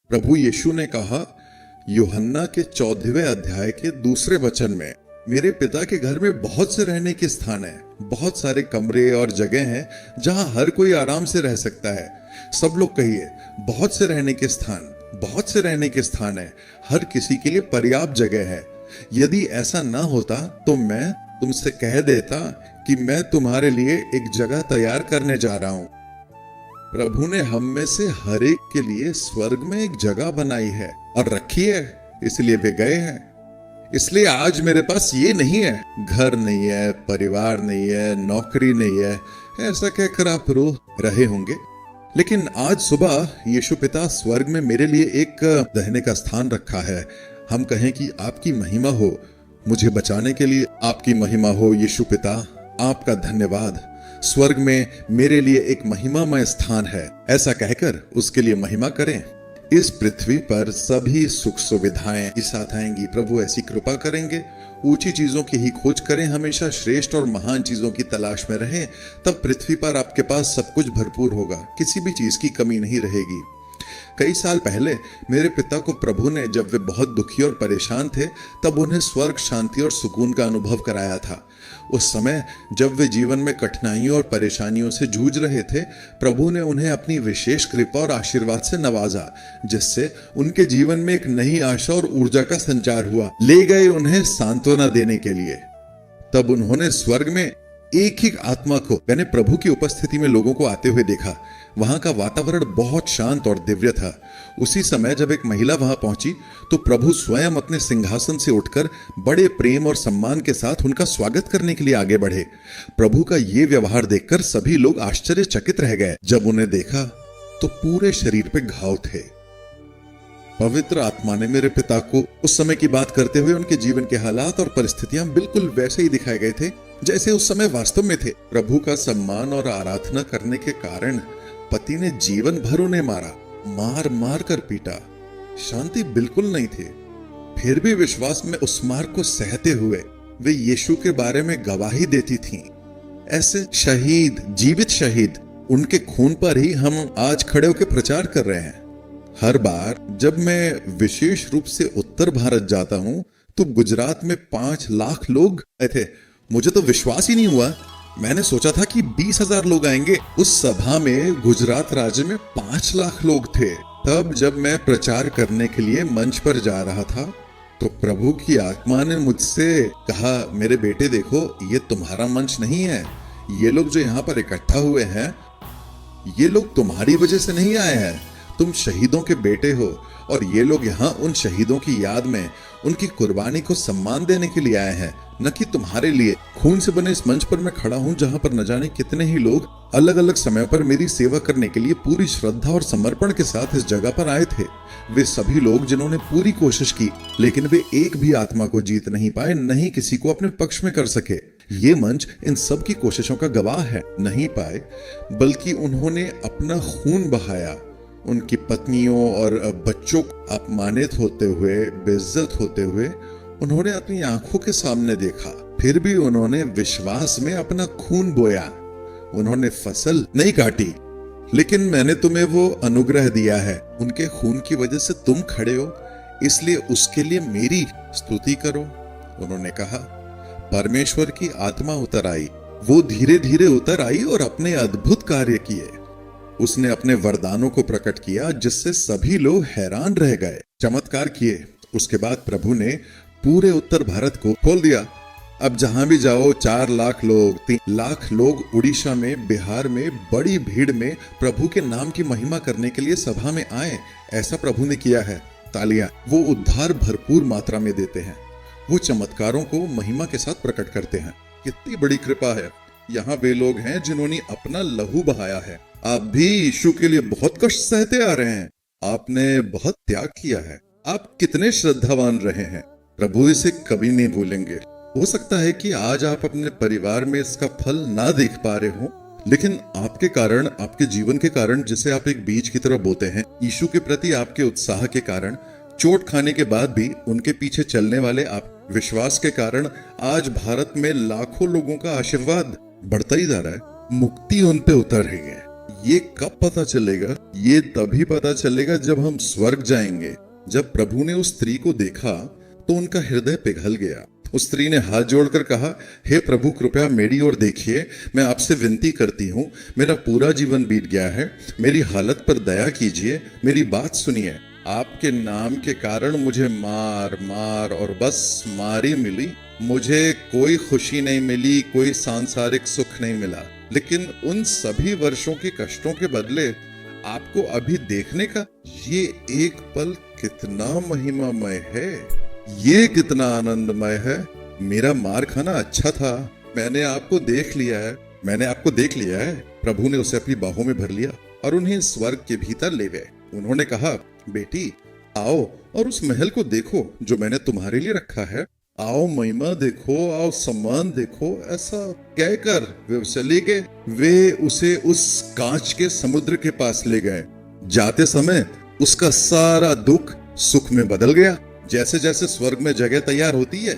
प्रभु यीशु ने कहा यूहन्ना के 14वें अध्याय के दूसरे वचन में, मेरे पिता के घर में बहुत से रहने के स्थान है, बहुत सारे कमरे और जगह हैं जहां हर कोई आराम से रह सकता है। सब लोग कहिए, बहुत से रहने के स्थान, बहुत से रहने के स्थान है, हर किसी के लिए पर्याप्त जगह है। यदि ऐसा ना होता तो मैं तुमसे कह देता कि मैं तुम्हारे लिए एक जगह तैयार करने जा रहा हूं। प्रभु ने हम में से हर एक के लिए स्वर्ग में एक जगह बनाई है और रखी है, इसलिए वे गए हैं। इसलिए आज मेरे पास ये नहीं है, घर नहीं है, परिवार नहीं है, नौकरी नहीं है, ऐसा कहकर आप रो रहे होंगे। लेकिन आज सुबह यीशु पिता स्वर्ग में मेरे लिए एक रहने का स्थान रखा है। हम कहें कि आपकी महिमा हो, मुझे बचाने के लिए आपकी महिमा हो। यीशु पिता, आपका धन्यवाद। स्वर्ग में मेरे लिए एक महिमामय स्थान है, ऐसा कहकर उसके लिए महिमा करें। इस पृथ्वी पर सभी सुख सुविधाएं के साथ आएंगी। प्रभु ऐसी कृपा करेंगे। ऊंची चीजों की ही खोज करें, हमेशा श्रेष्ठ और महान चीजों की तलाश में रहें, तब पृथ्वी पर आपके पास सब कुछ भरपूर होगा, किसी भी चीज की कमी नहीं रहेगी। कई साल पहले मेरे पिता को प्रभु ने, जब वे बहुत दुखी और परेशान थे, तब उन्हें स्वर्ग शांति और सुकून का अनुभव कराया था। उस समय जब वे जीवन में कठिनाइयों और परेशानियों से जूझ रहे थे, प्रभु ने उन्हें अपनी विशेष कृपा और आशीर्वाद से नवाजा, जिससे उनके जीवन में एक नई आशा और ऊर्जा का संचार हुआ। ले गए उन्हें सांत्वना देने के लिए। तब उन्होंने स्वर्ग में एक ही आत्मा को, यानी प्रभु की उपस्थिति में लोगों को आते हुए देखा। वहां का वातावरण बहुत शांत और दिव्य था। उसी समय जब एक महिला वहां पहुंची तो प्रभु स्वयं अपने सिंहासन से उठकर बड़े प्रेम और सम्मान के साथ उनका स्वागत करने के लिए आगे बढ़े। प्रभु का ये व्यवहार देखकर सभी लोग आश्चर्यचकित रह गए। जब उन्हें देखा तो पूरे शरीर पे घाव थे। पवित्र आत्मा ने मेरे पिता को उस समय की बात करते हुए उनके जीवन के हालात और परिस्थितियां बिल्कुल वैसे ही दिखाए गए थे जैसे उस समय वास्तव में थे। प्रभु का सम्मान और आराधना करने के कारण पति ने जीवन भर उन्हें मारा, मार मार कर पीटा। शांति बिल्कुल नहीं थी। फिर भी विश्वास में उस मार को सहते हुए वे यीशु के बारे में गवाही देती थीं। ऐसे शहीद, जीवित शहीद, उनके खून पर ही हम आज खड़े होकर प्रचार कर रहे हैं। हर बार जब मैं विशेष रूप से उत्तर भारत जाता हूं तो गुजरात में 5 लाख लोग आए थे। मुझे तो विश्वास ही नहीं हुआ। मैंने सोचा था कि 20,000 लोग आएंगे। उस सभा में गुजरात राज्य में 5 लाख लोग थे। तब जब मैं प्रचार करने के लिए मंच पर जा रहा था तो प्रभु की आत्मा ने मुझसे कहा, मेरे बेटे देखो, ये तुम्हारा मंच नहीं है। ये लोग जो यहाँ पर इकट्ठा हुए हैं, ये लोग तुम्हारी वजह से नहीं आए हैं। तुम शहीदों के बेटे हो और ये लोग यहाँ उन शहीदों की याद में उनकी कुर्बानी को सम्मान देने के लिए आए हैं, न कि तुम्हारे लिए। खून से बने इस मंच पर मैं खड़ा हूँ जहाँ पर न जाने कितने ही लोग अलग अलग समय पर मेरी सेवा करने के लिए पूरी श्रद्धा और समर्पण के साथ इस जगह पर आए थे। वे सभी लोग जिन्होंने पूरी कोशिश की, लेकिन वे एक भी आत्मा को जीत नहीं पाए, नहीं किसी को अपने पक्ष में कर सके। ये मंच इन सब की कोशिशों का गवाह है। नहीं पाए, बल्कि उन्होंने अपना खून बहाया। उनकी पत्नियों और बच्चों को अपमानित होते हुए, बेइज्जत होते हुए उन्होंने अपनी आंखों के सामने देखा। फिर भी उन्होंने विश्वास में अपना खून बोया। उन्होंने फसल नहीं काटी, लेकिन मैंने तुम्हें वो अनुग्रह दिया है। उनके खून की वजह से तुम खड़े हो, इसलिए उसके लिए मेरी स्तुति करो। उन्होंने कहा, परमेश्वर की आत्मा उतर आई। वो धीरे धीरे उतर आई और अपने अद्भुत कार्य किए। उसने अपने वरदानों को प्रकट किया, जिससे सभी लोग हैरान रह गए। चमत्कार किए। उसके बाद प्रभु ने पूरे उत्तर भारत को खोल दिया। अब जहां भी जाओ 4 लाख लोग, 3 लाख लोग उड़ीसा में, बिहार में बड़ी भीड़ में प्रभु के नाम की महिमा करने के लिए सभा में आए। ऐसा प्रभु ने किया है। तालियां। वो उद्धार भरपूर मात्रा में देते हैं। वो चमत्कारों को महिमा के साथ प्रकट करते हैं। कितनी बड़ी कृपा है। यहाँ वे लोग हैं जिन्होंने अपना लहू बहाया है। आप भी यीशु के लिए बहुत कष्ट सहते आ रहे हैं। आपने बहुत त्याग किया है। आप कितने श्रद्धावान रहे हैं। प्रभु इसे कभी नहीं भूलेंगे। हो सकता है कि आज आप अपने परिवार में इसका फल ना देख पा रहे हो, लेकिन आपके कारण, आपके जीवन के कारण, जिसे आप एक बीज की तरह बोते हैं, यीशु के प्रति आपके उत्साह के कारण, चोट खाने के बाद भी उनके पीछे चलने वाले आप विश्वास के कारण आज भारत में लाखों लोगों का आशीर्वाद बढ़ता ही जा रहा है। मुक्ति उन पे उतर रही है। ये कब पता चलेगा? ये तभी पता चलेगा जब हम स्वर्ग जाएंगे। जब प्रभु ने उस स्त्री को देखा तो उनका हृदय पिघल गया। उस स्त्री ने हाथ जोड़कर कहा, हे प्रभु, कृपया मेरी ओर देखिए, मैं आपसे विनती करती हूँ, मेरा पूरा जीवन बीत गया है, मेरी हालत पर दया कीजिए, मेरी बात सुनिए। आपके नाम के कारण मुझे मार मार और बस मारी मिली। मुझे कोई खुशी नहीं मिली, कोई सांसारिक सुख नहीं मिला, लेकिन उन सभी वर्षों के कष्टों के बदले आपको अभी देखने का ये एक पल कितना महिमामय है, ये कितना आनंदमय है। मेरा मार खाना अच्छा था, मैंने आपको देख लिया है, मैंने आपको देख लिया है। प्रभु ने उसे अपनी बाहों में भर लिया और उन्हें स्वर्ग के भीतर ले गए। उन्होंने कहा, बेटी आओ और उस महल को देखो जो मैंने तुम्हारे लिए रखा है। आओ महिमा देखो, आओ सम्मान देखो। ऐसा कहकर वे उसे ले गए। वे उसे उस कांच के समुद्र के पास ले गए। जाते समय उसका सारा दुख सुख में बदल गया। जैसे जैसे स्वर्ग में जगह तैयार होती है,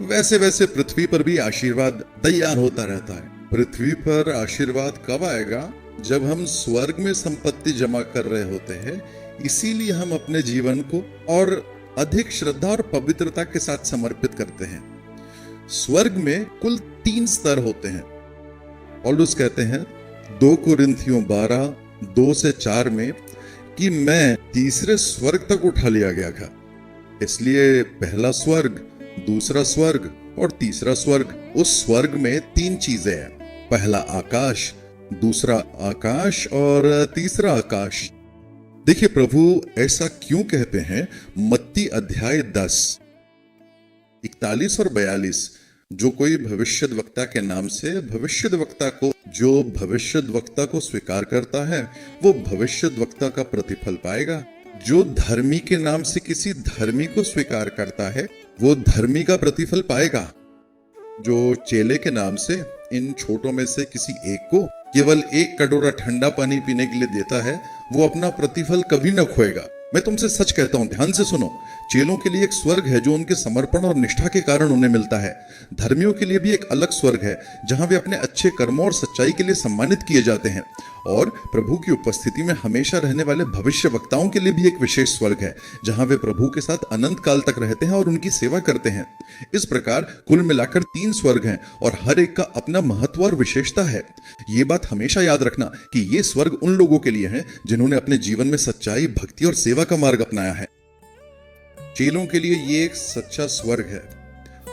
वैसे वैसे पृथ्वी पर भी आशीर्वाद तैयार होता रहता है। पृथ्वी पर आशीर्वाद कब आएगा? जब हम स्वर्ग में संपत्ति जमा कर रहे होते हैं। इसीलिए हम अपने जीवन को और अधिक श्रद्धा और पवित्रता के साथ समर्पित करते हैं। स्वर्ग में कुल 3 स्तर होते हैं। पौलुस कहते हैं 2 कुरिन्थियों 12:2-4 में कि मैं तीसरे स्वर्ग तक उठा लिया गया था। इसलिए पहला स्वर्ग, दूसरा स्वर्ग और तीसरा स्वर्ग। उस स्वर्ग में 3 चीजें हैं। पहला आकाश, दूसरा आकाश और तीसरा आकाश। देखिए प्रभु ऐसा क्यों कहते हैं? मत्ती अध्याय 10, 41 और 42। जो कोई भविष्यद्वक्ता के नाम से भविष्यद्वक्ता को स्वीकार करता है, वो भविष्यद्वक्ता का प्रतिफल पाएगा। जो धर्मी के नाम से किसी धर्मी को स्वीकार करता है, वो धर्मी का प्रतिफल पाएगा। जो चेले के नाम से इन छोटों में से किसी एक को केवल 1 कटोरा ठंडा पानी पीने के लिए देता है, वो अपना प्रतिफल कभी न खोएगा। मैं तुमसे सच कहता हूं, ध्यान से सुनो। चेलों के लिए एक स्वर्ग है जो उनके समर्पण और निष्ठा के कारण उन्हें मिलता है। धर्मियों के लिए भी एक अलग स्वर्ग है जहां वे अपने अच्छे कर्मों और सच्चाई के लिए सम्मानित किए जाते हैं। और प्रभु की उपस्थिति में हमेशा रहने वाले भविष्य वक्ताओं के लिए भी एक विशेष स्वर्ग है जहां वे प्रभु के साथ अनंत काल तक रहते हैं और उनकी सेवा करते हैं। इस प्रकार कुल मिलाकर 3 स्वर्ग हैं और हर एक का अपना महत्व और विशेषता है। ये बात हमेशा याद रखना कि ये स्वर्ग उन लोगों के लिए है जिन्होंने अपने जीवन में सच्चाई, भक्ति और सेवा का मार्ग अपनाया है। चेलों के लिए ये एक सच्चा स्वर्ग है।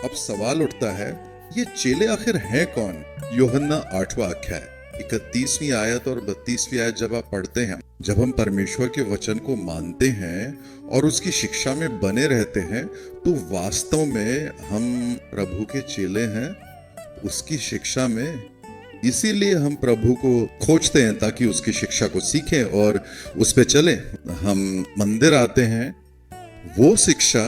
अब सवाल उठता है, ये चेले आखिर हैं कौन? यूहन्ना 8वां अध्याय 31वीं आयत और 32वीं आयत जब आप पढ़ते हैं, जब हम परमेश्वर के वचन को मानते हैं और उसकी शिक्षा में बने रहते हैं, तो वास्तव में हम प्रभु के चेले हैं उसकी शिक्षा में। इसीलिए हम प्रभु को खोजते हैं ताकि उसकी शिक्षा को सीखें और उस पे चलें। हम मंदिर आते हैं, वो शिक्षा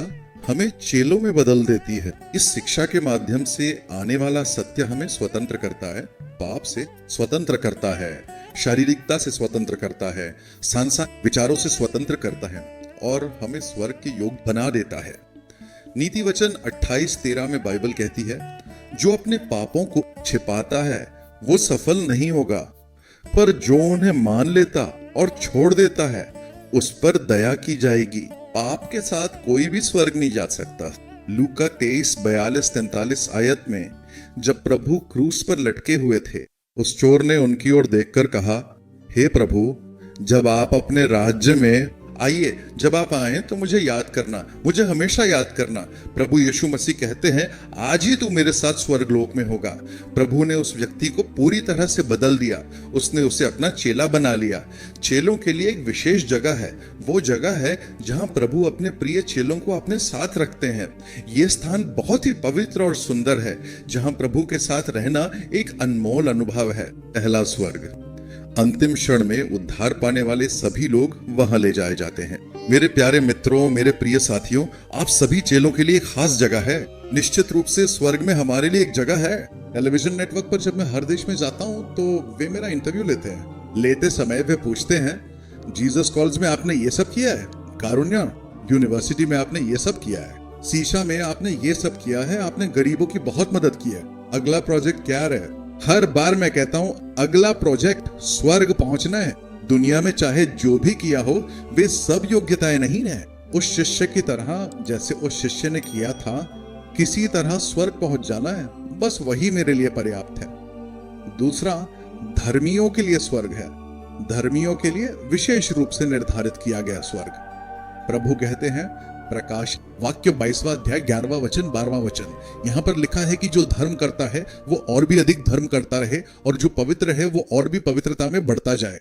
हमें चेलों में बदल देती है। इस शिक्षा के माध्यम से आने वाला सत्य हमें स्वतंत्र करता है, पाप से स्वतंत्र करता है, शारीरिकता से स्वतंत्र करता है, सांसारिक विचारों से स्वतंत्र करता है और हमें स्वर्ग के योग्य बना देता है। नीति वचन 28:13 में बाइबल कहती है, जो अपने पापों को छिपाता है वो सफल नहीं होगा, पर जो उन्हें मान लेता और छोड़ देता है उस पर दया की जाएगी। पाप के साथ कोई भी स्वर्ग नहीं जा सकता। लूका 23:42-43 आयत में जब प्रभु क्रूस पर लटके हुए थे, उस चोर ने उनकी ओर देखकर कहा, हे प्रभु, जब आप अपने राज्य में आइए, जब आप आए तो मुझे याद करना, मुझे हमेशा याद करना। प्रभु यीशु मसीह कहते हैं, आज ही तू मेरे साथ स्वर्गलोक में होगा। प्रभु ने उस व्यक्ति को पूरी तरह से बदल दिया, उसने उसे अपना चेला बना लिया। चेलों के लिए एक विशेष जगह है, वो जगह है जहां प्रभु अपने प्रिय चेलों को अपने साथ रखते हैं। ये स्थान बहुत ही पवित्र और सुंदर है जहां प्रभु के साथ रहना एक अनमोल अनुभव है। पहला स्वर्ग, अंतिम क्षण में उद्धार पाने वाले सभी लोग वहां ले जाए जाते हैं। मेरे प्यारे मित्रों, मेरे प्रिय साथियों, आप सभी चेलों के लिए एक खास जगह है। निश्चित रूप से स्वर्ग में हमारे लिए एक जगह है। टेलीविजन नेटवर्क पर जब मैं हर देश में जाता हूं तो वे मेरा इंटरव्यू लेते हैं। लेते समय वे पूछते हैं, जीसस कॉल्स में आपने ये सब किया है, कारुण्या यूनिवर्सिटी में आपने ये सब किया है, सीशा में आपने ये सब किया है, आपने गरीबों की बहुत मदद की है, अगला प्रोजेक्ट क्या है? हर बार मैं कहता हूं अगला प्रोजेक्ट स्वर्ग पहुंचना है। दुनिया में चाहे जो भी किया हो वे सब योग्यताएं नहीं है। उस शिष्य की तरह, जैसे उस शिष्य ने किया था, किसी तरह स्वर्ग पहुंच जाना है, बस वही मेरे लिए पर्याप्त है। दूसरा, धर्मियों के लिए स्वर्ग है। धर्मियों के लिए विशेष रूप से निर्धारित किया गया स्वर्ग। प्रभु कहते हैं, प्रकाश वाक्य 22वां अध्याय 11वां वचन 12वां वचन, यहां पर लिखा है कि जो धर्म करता है वो और भी अधिक धर्म करता रहे, और जो पवित्र है वो और भी पवित्रता में बढ़ता जाए।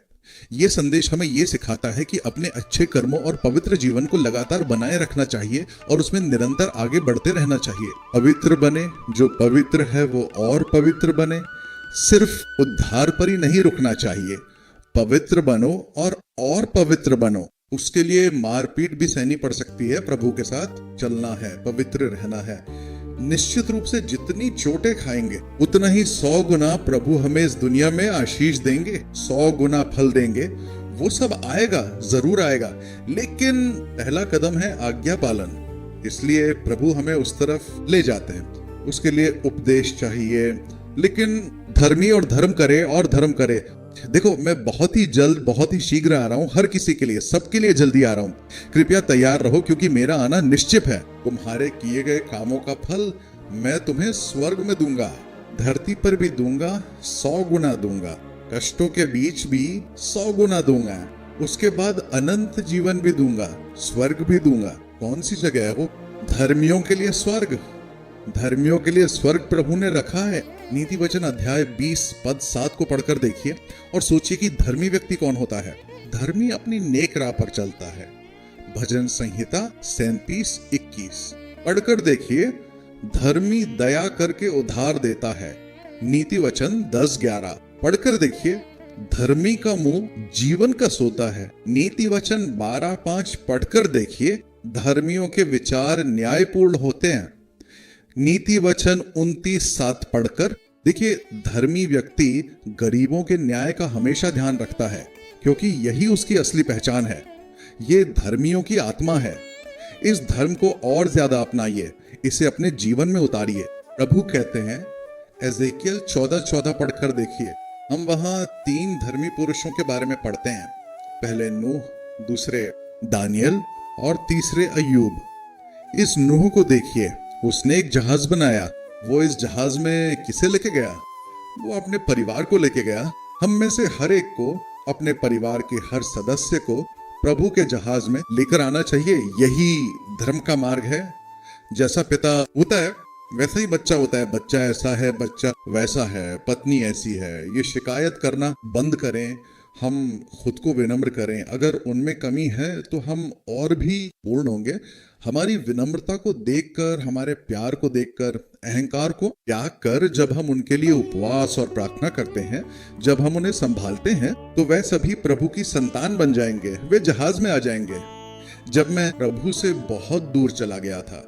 ये संदेश हमें ये सिखाता है कि अपने अच्छे कर्मों और पवित्र जीवन को लगातार बनाए रखना चाहिए और उसमें निरंतर आगे बढ़ते रहना चाहिए। पवित्र बने, जो पवित्र है वो और पवित्र बने। सिर्फ उद्धार पर ही नहीं रुकना चाहिए, पवित्र बनो और पवित्र बनो। उसके लिए मारपीट भी सहनी पड़ सकती है, प्रभु के साथ चलना है, पवित्र रहना है। निश्चित रूप से जितनी चोटें खाएंगे उतना ही 100 गुना प्रभु हमें इस दुनिया में आशीष देंगे, 100 गुना फल देंगे। वो सब आएगा, जरूर आएगा, लेकिन पहला कदम है आज्ञा पालन। इसलिए प्रभु हमें उस तरफ ले जाते हैं। उसके लिए उपदेश चाहिए, लेकिन धर्मी और धर्म करे और धर्म करे। देखो, मैं बहुत ही जल्द, बहुत ही शीघ्र आ रहा हूं, हर किसी के लिए, सबके लिए जल्दी आ रहा हूं। कृपया तैयार रहो, क्योंकि मेरा आना निश्चित है। तुम्हारे किए गए कामों का फल मैं तुम्हें स्वर्ग में दूंगा, धरती पर भी दूंगा, 100 गुना दूंगा, कष्टों के बीच भी 100 गुना दूंगा, उसके बाद अनंत जीवन भी दूंगा, स्वर्ग भी दूंगा। कौन सी जगह है वो? धर्मियों के लिए स्वर्ग। धर्मियों के लिए स्वर्ग प्रभु ने रखा है। नीति वचन अध्याय 20 पद 7 को पढ़कर देखिए और सोचिए कि धर्मी व्यक्ति कौन होता है। धर्मी अपनी नेक राह पर चलता है। भजन संहिता 37:21 पढ़कर देखिए। धर्मी दया करके उधार देता है। नीति वचन 10:11 पढ़कर देखिए। धर्मी का मुंह जीवन का सोता है। नीति वचन 12:5 पढ़कर देखिए। धर्मियों के विचार न्यायपूर्ण होते हैं। नीति वचन 29:7 पढ़कर देखिए। धर्मी व्यक्ति गरीबों के न्याय का हमेशा ध्यान रखता है, क्योंकि यही उसकी असली पहचान है। ये धर्मियों की आत्मा है। इस धर्म को और ज्यादा अपनाइए, इसे अपने जीवन में उतारिए। प्रभु कहते हैं, एजेकियल 14:14 पढ़कर देखिए। हम वहां 3 धर्मी पुरुषों के बारे में पढ़ते हैं। पहले नूह, दूसरे दानियल और तीसरे अय्यूब। इस नूह को देखिए, उसने एक जहाज बनाया। वो इस जहाज में किसे लेके गया? वो अपने परिवार को लेके गया। हम में से हर एक को, अपने परिवार के हर सदस्य को प्रभु के जहाज में लेकर आना चाहिए। यही धर्म का मार्ग है। जैसा पिता होता है वैसा ही बच्चा होता है। बच्चा ऐसा है, बच्चा वैसा है, पत्नी ऐसी है। ये शिकायत करना बंद करें, हम खुद को विनम्र करें। अगर उनमें कमी है तो हम और भी पूर्ण होंगे। हमारी विनम्रता को देखकर, हमारे प्यार को देखकर, अहंकार को त्याग कर जब हम उनके लिए उपवास और प्रार्थना करते हैं, जब हम उन्हें संभालते हैं, तो वह सभी प्रभु की संतान बन जाएंगे। वे जहाज में आ जाएंगे। जब मैं प्रभु से बहुत दूर चला गया था,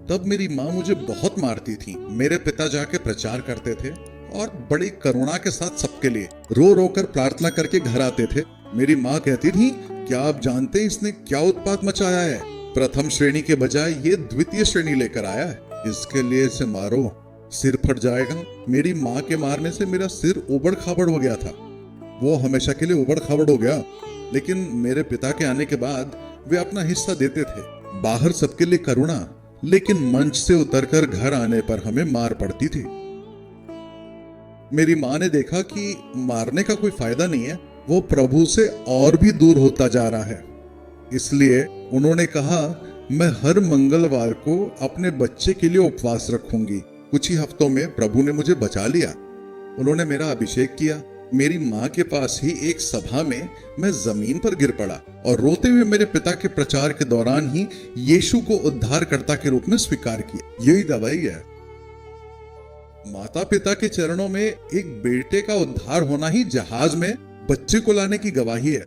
तब मेरी माँ मुझे बहुत मारती थी। मेरे पिता जाके प्रचार करते थे और बड़ी करुणा के साथ सबके लिए रो रो कर प्रार्थना करके घर आते थे। मेरी माँ कहती थी, क्या आप जानते हैं इसने क्या उत्पात मचाया है? प्रथम श्रेणी के बजाय ये द्वितीय श्रेणी लेकर आया है। इसके लिए इसे मारो, सिर फट जाएगा। मेरी माँ के मारने से मेरा सिर उबड़ खाबड़ हो गया था। वो हमेशा के लिए उबड़ खाबड़ हो गया। लेकिन मेरे पिता के आने के बाद वे अपना हिस्सा देते थे। बाहर सबके लिए करुणा, लेकिन मंच से उतरकर घर आने पर हमें मार पड़ती थी। मेरी माँ ने देखा कि मारने का कोई फायदा नहीं है, वो प्रभु से और भी दूर होता जा रहा है। इसलिए उन्होंने कहा, मैं हर मंगलवार को अपने बच्चे के लिए उपवास रखूंगी। कुछ ही हफ्तों में प्रभु ने मुझे बचा लिया। उन्होंने मेरा अभिषेक किया। मेरी माँ के पास ही एक सभा में मैं जमीन पर गिर पड़ा और रोते हुए मेरे पिता के प्रचार के दौरान ही यीशु को उद्धारकर्ता के रूप में स्वीकार किया। यही दवाई है। माता पिता के चरणों में एक बेटे का उद्धार होना ही जहाज में बच्चे को लाने की गवाही है।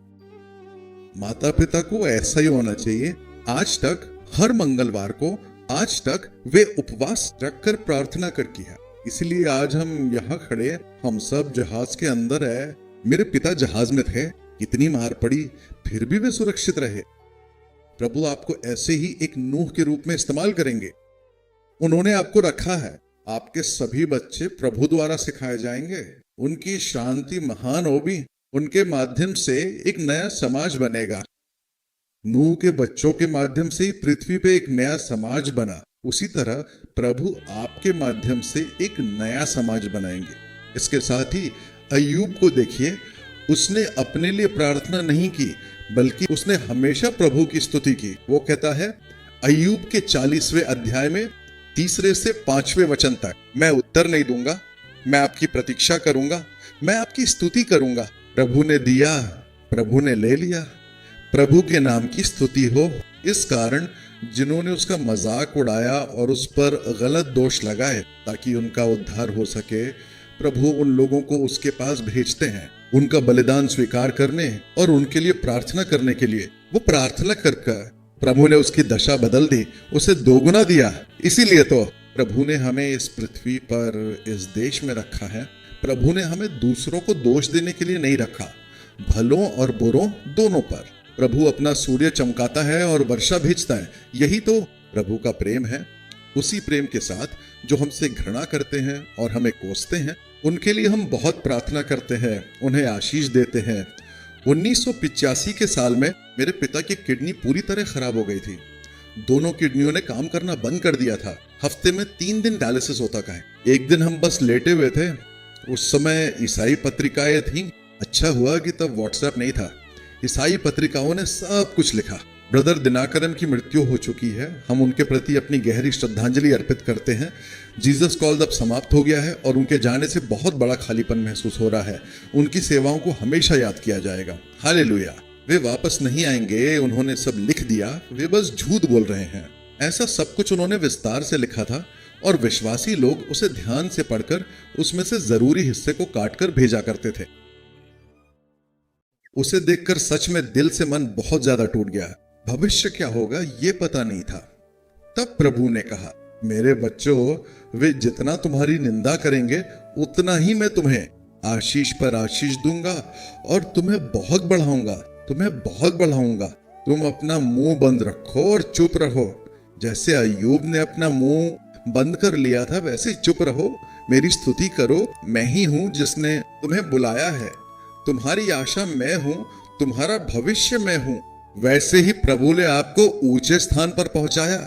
माता पिता को ऐसा ही होना चाहिए। आज तक हर मंगलवार को आज तक वे उपवास रखकर प्रार्थना कर किया। इसलिए आज हम यहाँ खड़े, हम सब जहाज के अंदर है। मेरे पिता जहाज में थे, कितनी मार पड़ी, फिर भी वे सुरक्षित रहे। प्रभु आपको ऐसे ही एक नूह के रूप में इस्तेमाल करेंगे। उन्होंने आपको रखा है। आपके सभी बच्चे प्रभु द्वारा सिखाए जाएंगे। उनकी शांति महान होगी। उनके माध्यम से एक नया समाज बनेगा। नूह के बच्चों के माध्यम से ही पृथ्वी पे एक नया समाज बना, उसी तरह प्रभु आपके माध्यम से एक नया समाज बनाएंगे। इसके साथ ही अय्यूब को देखिए, उसने अपने लिए प्रार्थना नहीं की, बल्कि उसने हमेशा प्रभु की स्तुति की। वो कहता है अय्यूब के 40वें अध्याय में 3 से 5वें वचन तक, मैं उत्तर नहीं दूंगा, मैं आपकी प्रतीक्षा करूंगा, मैं आपकी स्तुति करूंगा। प्रभु ने दिया, प्रभु ने ले लिया, प्रभु के नाम की स्तुति हो। इस कारण जिन्होंने उसका मजाक उड़ाया और उस पर गलत दोष लगाए ताकि उनका उद्धार हो सके, प्रभु उन लोगों को उसके पास भेजते हैं, उनका बलिदान स्वीकार करने और उनके लिए प्रार्थना करने के लिए। वो प्रार्थना करके प्रभु ने उसकी दशा बदल दी, उसे दोगुना दिया। इसीलिए तो प्रभु ने हमें इस पृथ्वी पर, इस देश में रखा है। प्रभु ने हमें दूसरों को दोष देने के लिए नहीं रखा, भलों और बुरों दोनों पर। प्रभु अपना सूर्य चमकाता है और वर्षा भेजता है। यही तो प्रभु का प्रेम है। उसी प्रेम के साथ जो हमसे घृणा करते हैं और हमें कोसते हैं, उनके लिए हम बहुत प्रार्थना करते हैं, उन्हें आशीष देते हैं। 1985 के साल में मेरे पिता की किडनी पूरी तरह खराब हो गई थी। दोनों किडनियों ने काम करना बंद कर दिया था। हफ्ते में 3 दिन डायलिसिस होता है। एक दिन हम बस लेटे हुए थे, उस समय ईसाई पत्रिकाएं थीं। अच्छा हुआ कि तब व्हाट्सएप नहीं था। ईसाई पत्रिकाओं ने सब कुछ लिखा। ब्रदर दिनाकरन की मृत्यु हो चुकी है, हम उनके प्रति अपनी गहरी श्रद्धांजलि अर्पित करते हैं। जीसस कॉल्ड अब समाप्त हो गया है और उनके जाने से बहुत बड़ा खालीपन महसूस हो रहा है। उनकी सेवाओं को हमेशा याद किया जाएगा। हालेलुया। वे वापस नहीं आएंगे, उन्होंने सब लिख दिया, वे बस झूठ बोल रहे हैं। ऐसा सब कुछ उन्होंने विस्तार से लिखा था और विश्वासी लोग उसे ध्यान से पढ़कर उसमें से जरूरी हिस्से को काटकर भेजा करते थे। उसे देखकर सच में दिल से मन बहुत ज्यादा टूट गया। भविष्य क्या होगा ये पता नहीं था। तब प्रभु ने कहा, मेरे बच्चों, वे जितना तुम्हारी निंदा करेंगे उतना ही मैं तुम्हें आशीष पर आशीष दूंगा और तुम्हें बहुत बढ़ाऊंगा, तुम्हें बहुत बढ़ाऊंगा। तुम अपना मुंह बंद रखो और चुप रहो। जैसे अय्यूब ने अपना मुंह बंद कर लिया था, वैसे चुप रहो। मेरी स्तुति करो। मैं ही हूं जिसने तुम्हें बुलाया है। तुम्हारी आशा मैं हूं, तुम्हारा भविष्य मैं हूं। वैसे ही प्रभु ने आपको ऊंचे स्थान पर पहुंचाया,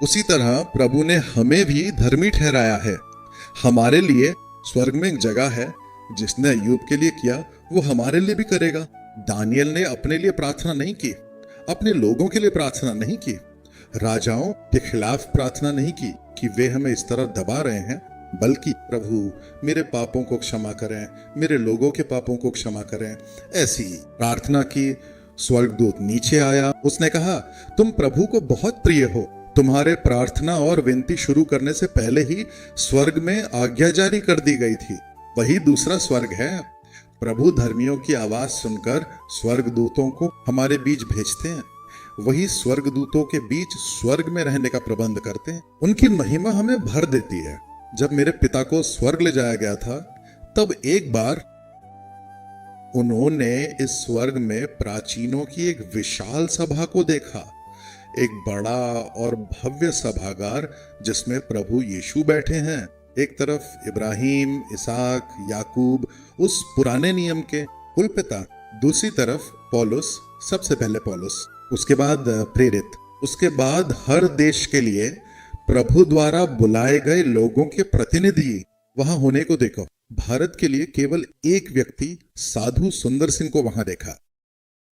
उसी तरह प्रभु ने हमें भी धर्मी ठहराया है। हमारे लिए स्वर्ग में एक जगह है। जिसने अय्यूब के लिए किया वो हमारे लिए भी करेगा। दानियल ने अपने लिए प्रार्थना नहीं की, अपने लोगों के लिए प्रार्थना नहीं की, राजाओं के खिलाफ प्रार्थना नहीं की कि वे हमें इस तरह दबा रहे हैं, बल्कि प्रभु मेरे पापों को क्षमा करें, मेरे लोगों के पापों को क्षमा करें। ऐसी प्रार्थना की। स्वर्गदूत नीचे आया, उसने कहा, तुम प्रभु को बहुत प्रिय हो। तुम्हारे प्रार्थना और विनती शुरू करने से पहले ही स्वर्ग में आज्ञा जारी कर दी गई थी। वही दूसरा स्वर्ग है। प्रभु धर्मियों की आवाज सुनकर स्वर्गदूतों को हमारे बीच भेजते हैं। वही स्वर्गदूतों के बीच स्वर्ग में रहने का प्रबंध करते हैं। उनकी महिमा हमें भर देती है। जब मेरे पिता को स्वर्ग ले जाया गया था, तब एक बार उन्होंने इस स्वर्ग में प्राचीनों की एक विशाल सभा को देखा। एक बड़ा और भव्य सभागार जिसमें प्रभु यीशु बैठे हैं। एक तरफ इब्राहिम, इसहाक, याकूब, उस पुराने नियम के कुल पिता। दूसरी तरफ पौलुस, सबसे पहले पौलुस, उसके बाद प्रेरित, उसके बाद हर देश के लिए प्रभु द्वारा बुलाए गए लोगों के प्रतिनिधि वहां होने को देखो। भारत के लिए केवल एक व्यक्ति, साधु सुंदर सिंह को वहां देखा।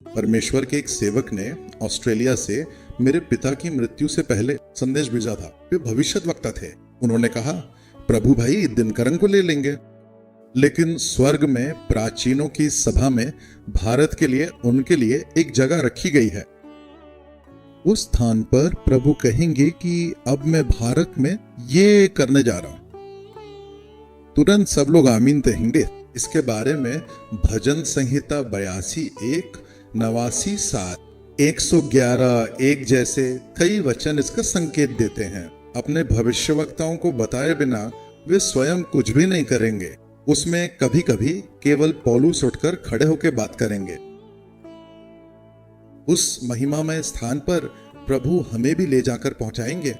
परमेश्वर के एक सेवक ने ऑस्ट्रेलिया से मेरे पिता की मृत्यु से पहले संदेश भेजा था। वे भविष्यद्वक्ता थे। उन्होंने कहा, प्रभु भाई दिनकरन को ले लेंगे। लेकिन स्वर्ग में प्राचीनों की सभा में भारत के लिए, उनके लिए एक जगह रखी गई है। उस स्थान पर प्रभु कहेंगे कि अब मैं भारत में ये करने जा रहा हूं। तुरंत सब लोग आमीन कहेंगे। इसके बारे में भजन संहिता 82:1, 89:7, 111 एक जैसे कई वचन इसका संकेत देते हैं। अपने भविष्यवक्ताओं को बताए बिना वे स्वयं कुछ भी नहीं करेंगे। उसमें कभी कभी केवल पौलुस उठकर खड़े होकर बात करेंगे। उस महिमामय स्थान पर प्रभु हमें भी ले जाकर पहुंचाएंगे।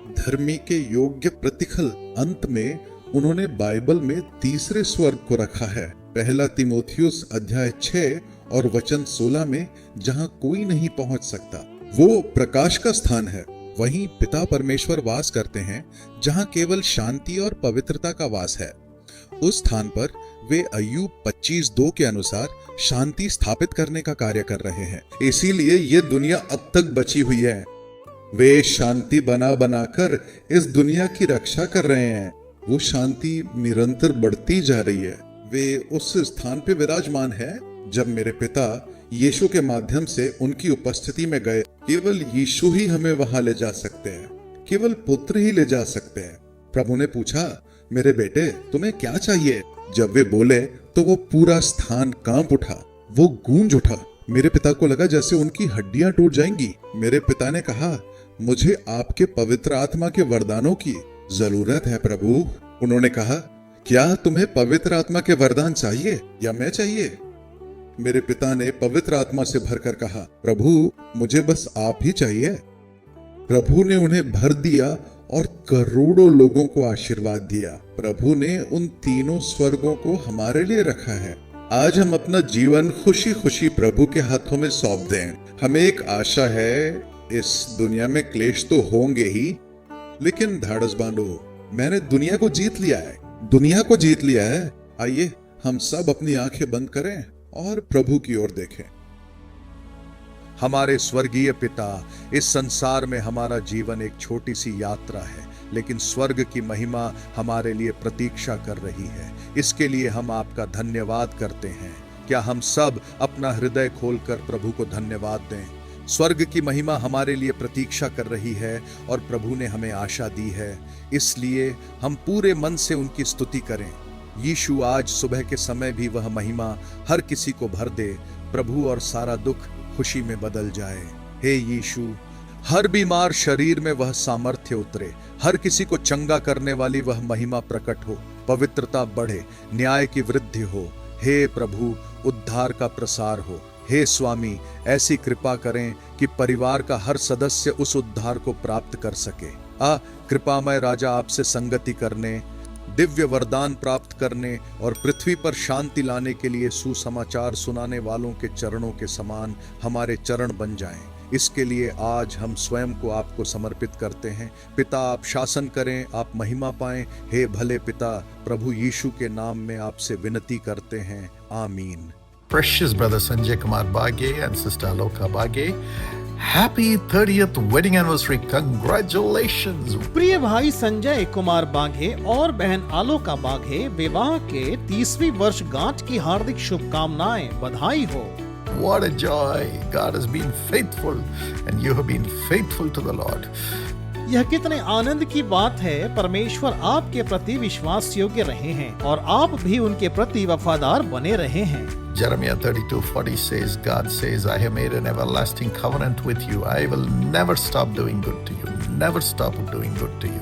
धर्मी के योग्य प्रतिफल अंत में उन्होंने बाइबल में तीसरे स्वर्ग को रखा है। पहला तीमुथियुस अध्याय 6 और वचन 16 में जहां कोई नहीं पहुंच सकता, वो प्रकाश का स्थान है। वहीं पिता परमेश्वर वास करते हैं जहां केवल शांति और पवित्रता का वास है। उस स्थान पर वे अय्यूब 25:2 के अनुसार शांति स्थापित करने का कार्य कर रहे हैं। इसीलिए ये दुनिया अब तक बची हुई है। वे शांति बना बनाकर इस दुनिया की रक्षा कर रहे हैं। वो शांति निरंतर बढ़ती जा रही है। वे उस स्थान पे विराजमान है जब मेरे पिता यीशु के माध्यम से उनकी उपस्थिति में गए। केवल यीशु ही हमें वहां ले जा सकते हैं, केवल पुत्र ही ले जा सकते हैं। प्रभु ने पूछा, मेरे बेटे तुम्हें क्या चाहिए? जब वे बोले तो वो पूरा स्थान कांप उठा, वो गूंज उठा। मेरे पिता को लगा जैसे उनकी हड्डियां टूट जाएंगी। मेरे पिता ने कहा, मुझे आपके पवित्र आत्मा के वरदानों की जरूरत है प्रभु। उन्होंने कहा, क्या तुम्हें पवित्र आत्मा के वरदान चाहिए या मैं चाहिए? मेरे पिता ने पवित्र आत्मा से भरकर कहा, प्रभु मुझे बस आप ही चाहिए। प्रभु ने उन्हें भर दिया और करोड़ों लोगों को आशीर्वाद दिया। प्रभु ने उन तीनों स्वर्गों को हमारे लिए रखा है। आज हम अपना जीवन खुशी खुशी प्रभु के हाथों में सौंप दें। हमें एक आशा है, इस दुनिया में क्लेश तो होंगे ही, लेकिन धाड़स बांधो, मैंने दुनिया को जीत लिया है। दुनिया को जीत लिया है। आइए हम सब अपनी आंखें बंद करें और प्रभु की ओर देखें। हमारे स्वर्गीय पिता, इस संसार में हमारा जीवन एक छोटी सी यात्रा है, लेकिन स्वर्ग की महिमा हमारे लिए प्रतीक्षा कर रही है। इसके लिए हम आपका धन्यवाद करते हैं। क्या हम सब अपना हृदय खोलकर प्रभु को धन्यवाद दें? स्वर्ग की महिमा हमारे लिए प्रतीक्षा कर रही है और प्रभु ने हमें आशा दी है, इसलिए हम पूरे मन से उनकी स्तुति करें। यीशु आज सुबह के समय भी वह महिमा हर किसी को भर दे, प्रभु और सारा दुख खुशी में बदल जाए। हे यीशु, हर बीमार शरीर में वह सामर्थ्य उतरे, हर किसी को चंगा करने वाली वह महिमा प्रकट हो, पवित्रता बढ़े, न्याय की वृद्धि हो। हे प्रभु, उद्धार का प्रसार हो। हे स्वामी, ऐसी कृपा करें कि परिवार का हर सदस्य उस उद्धार को प्राप्त कर सके। कृपामय राजा, आपसे संगति करने, दिव्य वरदान प्राप्त करने और पृथ्वी पर शांति लाने के लिए सुसमाचार सुनाने वालों के चरणों के समान हमारे चरण बन जाएं। इसके लिए आज हम स्वयं को आपको समर्पित करते हैं। पिता, आप शासन करें, आप महिमा पाएं। हे भले पिता, प्रभु यीशु के नाम में आपसे विनती करते हैं, आमीन। Precious brother Sanjay Kumar Baghe and sister Aloka Baghe, happy 30th wedding anniversary. Congratulations. प्रिय भाई संजय कुमार बाघे और बहन आलोका बाघे, विवाह के 30वीं वर्षगांठ की हार्दिक शुभकामनाएं, बधाई हो। What a joy. God has been faithful and you have been faithful to the Lord. यह कितने आनंद की बात है, परमेश्वर आपके प्रति विश्वास योग्य रहे हैं और आप भी उनके प्रति वफादार बने रहे हैं। Jeremiah 32:40 says, God says, I have made an everlasting covenant with you. I will never stop doing good to you. Never stop doing good to you.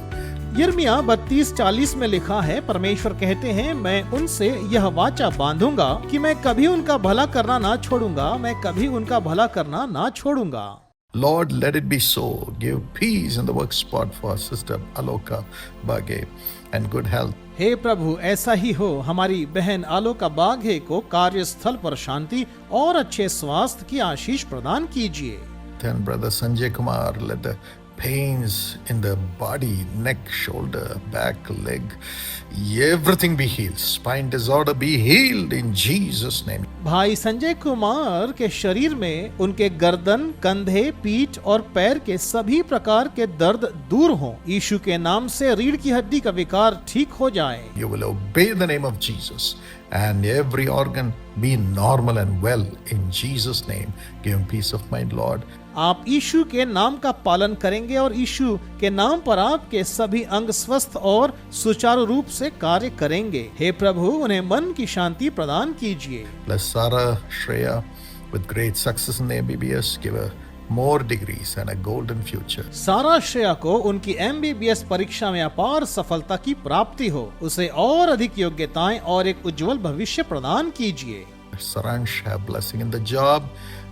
यिर्मयाह 32:40 में लिखा है, परमेश्वर कहते हैं, मैं उनसे यह वाचा बांधूंगा कि मैं कभी उनका भला करना ना छोड़ूंगा, मैं कभी उनका भला करना ना छोड़ूंगा। Lord, let it be so. Give peace in the work spot for sister Aloka Baghe and good health. हे प्रभु, ऐसा ही हो। हमारी बहन आलोका बाघे को कार्यस्थल पर शांति और अच्छे स्वास्थ्य की आशीष प्रदान कीजिए। Then brother Sanjay Kumar, let the pains in the body, neck, shoulder, back, leg, everything be healed. Spine disorder be healed in Jesus' name. भाई संजय कुमार के शरीर में उनके गर्दन, कंधे, पीठ और पैर के सभी प्रकार के दर्द दूर हों। यीशु के नाम से रीढ़ की हड्डी का विकार ठीक हो जाए। You will obey the name of Jesus and every organ be normal and well in Jesus' name. Give him peace of mind, Lord. आप यीशु के नाम का पालन करेंगे और यीशु के नाम पर आपके सभी अंग स्वस्थ और सुचारू रूप से कार्य करेंगे। हे प्रभु, उन्हें मन की शांति प्रदान कीजिए। Bless Sarah Shreya with great success in the MBBS. Give her more degrees and a golden future. सारा श्रेया को उनकी MBBS परीक्षा में अपार सफलता की प्राप्ति हो, उसे और अधिक योग्यताएं और एक उज्जवल भविष्य प्रदान कीजिए। Saransh have blessing in the job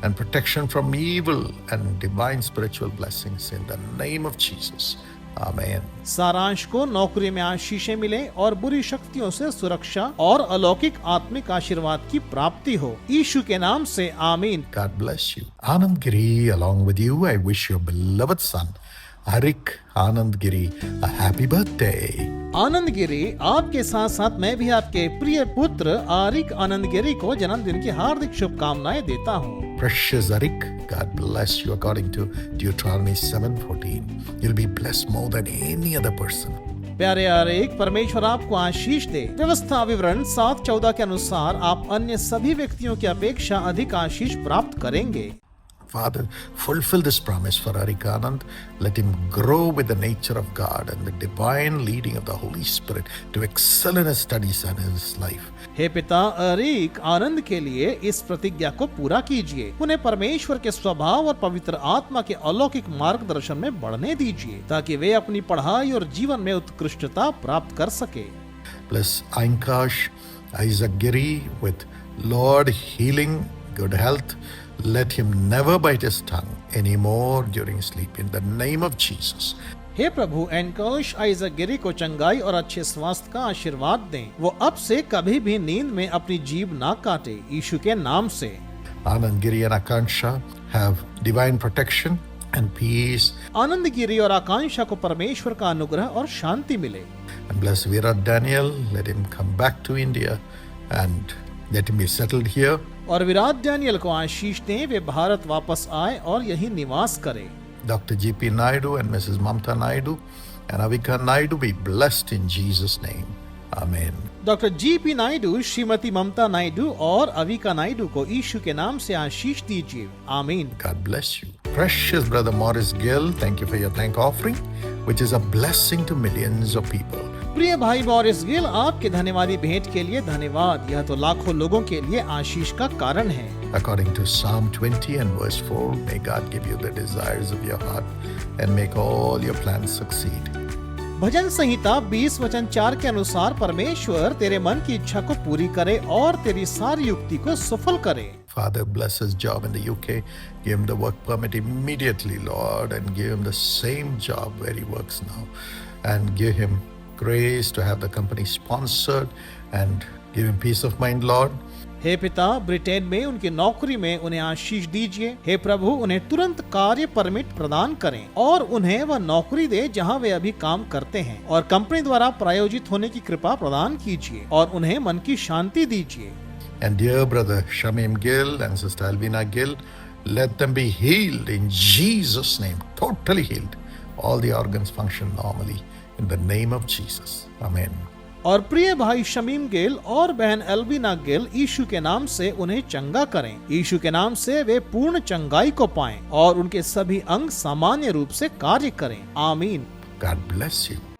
and protection from evil and divine spiritual blessings in the name of Jesus. Amen. सारांश को नौकरी में आशीषें मिले और बुरी शक्तियों से सुरक्षा और अलौकिक आत्मिक आशीर्वाद की प्राप्ति हो, यीशु के नाम से आमीन। God bless you. Anand Giri, along with you, I wish your beloved son, Harik Anand Giri, a happy birthday. Anand Giri, आपके साथ साथ मैं भी आपके प्रिय पुत्र आरिक आनंद गिरी को जन्मदिन की हार्दिक शुभकामनाएं देता हूँ। Precious Arik, God bless you according to Deuteronomy 7:14. You'll be blessed more than any other person. प्यारे आरिक, परमेश्वर आपको आशीष दे। व्यवस्था विवरण 7:14 के अनुसार आप अन्य सभी व्यक्तियों की अपेक्षा अधिक आशीष प्राप्त करेंगे। Father, fulfill this promise for Arik Anand. Let him grow with the nature of God and the divine leading of the Holy Spirit to excel in his studies and in his life. हे पिता, आरिक आनंद के लिए इस प्रतिज्ञा को पूरा कीजिए। उन्हें परमेश्वर के स्वभाव और पवित्र आत्मा के अलौकिक मार्गदर्शन में बढ़ने दीजिए, ताकि वे अपनी पढ़ाई और जीवन में उत्कृष्टता प्राप्त कर सके। Bless Ainkash Isaac Giri with Lord healing, good health. Let him never bite his tongue anymore during sleep in the name of Jesus. हे प्रभु, एनकोश आइजक गिरी को चंगाई और अच्छे स्वास्थ्य का आशीर्वाद दें। वो अब से कभी भी नींद में अपनी जीभ ना काटे, यीशु के नाम से। Anand Giri and Akansha have divine protection and peace. Anand Giri और आकांक्षा को परमेश्वर का अनुग्रह और शांति मिले। And bless Virat Daniel. Let him come back to India and let him be settled here. और विराट डैनियल को आशीष दें, वे भारत वापस आए और यही निवास करें। Dr. G.P. Naidu and Mrs. Mamta Naidu and Avika Naidu be blessed in Jesus' name. Amen. Doctor GP Naidu, Shrimati Mamata Naidu और अविका नायडू को यीशु के नाम से आशीष दीजिए। आमीन। God bless you. Precious brother Morris Gill, thank you for your thank offering, which is a blessing to millions of people. प्रिय भाई Morris Gill, आपके धन्यवादी भेंट के लिए धन्यवाद। यह तो लाखों लोगों के लिए आशीष का कारण है। According to Psalm 20 and verse 4, may God give you the desires of your heart and make all your plans succeed. भजन संहिता 20 वचन 4 के अनुसार परमेश्वर तेरे मन की इच्छा को पूरी करे और तेरी सारी युक्ति को सफल करे। Father, bless his job in the UK. Give him the work permit immediately, Lord, and give him the same job where he works now. And give him grace to have the company sponsored and give him peace of mind, Lord. हे पिता, Britain में उनकी नौकरी में उन्हें आशीष दीजिए। हे प्रभु, उन्हें तुरंत कार्य परमिट प्रदान करें और उन्हें वह नौकरी दे जहां वे अभी काम करते हैं, और कंपनी द्वारा प्रायोजित होने की कृपा प्रदान कीजिए और उन्हें मन की शांति दीजिए। And dear brother Shamim Gill and sister Alvina Gill, let them be healed in Jesus' name, totally healed. All the organs function normally in the name of Jesus. Amen. और प्रिय भाई शमीम गिल और बहन एल्विना गिल, यीशु के नाम से उन्हें चंगा करें। यीशु के नाम से वे पूर्ण चंगाई को पाएं और उनके सभी अंग सामान्य रूप से कार्य करें। आमीन। God bless you.